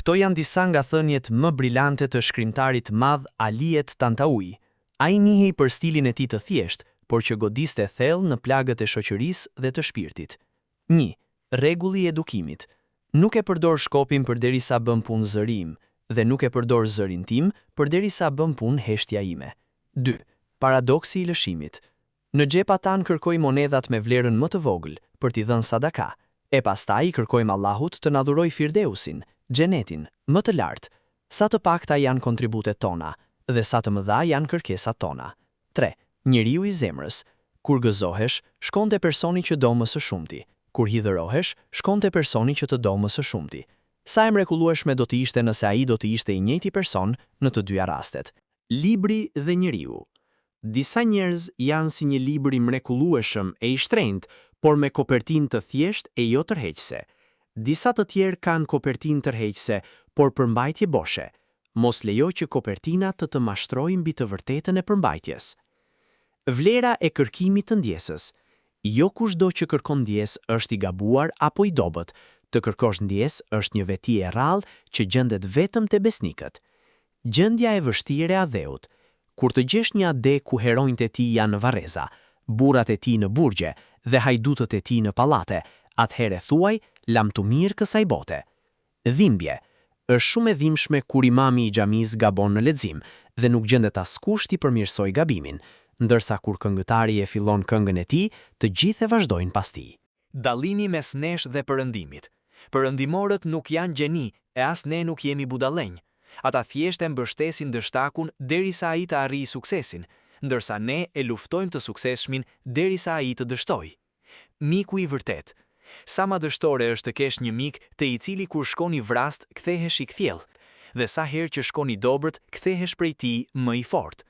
Këto janë disa nga thënjet më brillante të shkrimtarit madh Aliet Tantaui. Ai njihej për stilin e tij të thjeshtë, por që godiste thellë në plagët e shoqërisë dhe të shpirtit. 1. Rregulli i edukimit. Nuk e përdor shkopin përderisa bën punë zëri im, dhe nuk e përdor zërin tim përderisa bën punë heshtja ime. 2. Paradoksi i lëshimit. Në xhepa tan kërkoj monedhat me vlerën më të vogël për t'i dhënë sadaka, e pastaj i kërkojmë Allahut të na dhurojë Firdeusin, xhenetin, më të lartë. Sa të pakta janë kontributet tona, dhe sa të mëdha janë kërkesat tona. 3. Njeriu i zemrës. Kur gëzohesh, shkon te personi që do më së shumti. Kur hidhërohesh, shkon te personi që të do më së shumti. Sa e mrekullueshme do të ishte nëse ai do të ishte i njëjti person në të dyja rastet. Libri dhe njeriu. Disa njerëz janë si një libër i mrekullueshëm e i shtrenjtë, por me kopertinë të thjeshtë e jo tërheqëse. Disa të tjerë kanë kopertinë tërheqëse, por përmbajtje boshe. Mos lejo që kopertinat të mashtrojnë mbi të vërtetën e përmbajtjes. Vlera e kërkimit të ndjesës. Jo kushdo që kërkon ndjesë është i gabuar apo i dobët. Të kërkosh ndjesë është një veti e rrallë që gjendet vetëm te besnikët. Gjendja e vështirë e adheut. Kur të gjesh një ade ku heronjt e tij janë në varreza, burrat e tij në burgje dhe hajdutët e tij në pallate, atëherë thuaj, lam të mirë kësaj bote. Dhimbje. Është shumë e dhimbshme kur imami i xhamisë gabon në lexim dhe nuk gjendet askush t'i përmirësojë gabimin, ndërsa kur këngëtari e fillon këngën e tij, të gjithë e vazhdojnë pas tij. Dallimi mes nesh dhe perëndimit. Perëndimorët nuk janë gjeni e as ne nuk jemi budallënj. Ata thjesht e mbështesin dështakun derisa ai të arrijë suksesin, ndërsa ne e luftojmë të suksesshmin derisa ai të dështojë. Miku i vërtet. Sa ma dështore është të kesh një mik të i cili kur shkon i vrast kthehesh i kthjell, dhe sa herë që shkon i dobët kthehesh prej tij më i fortë.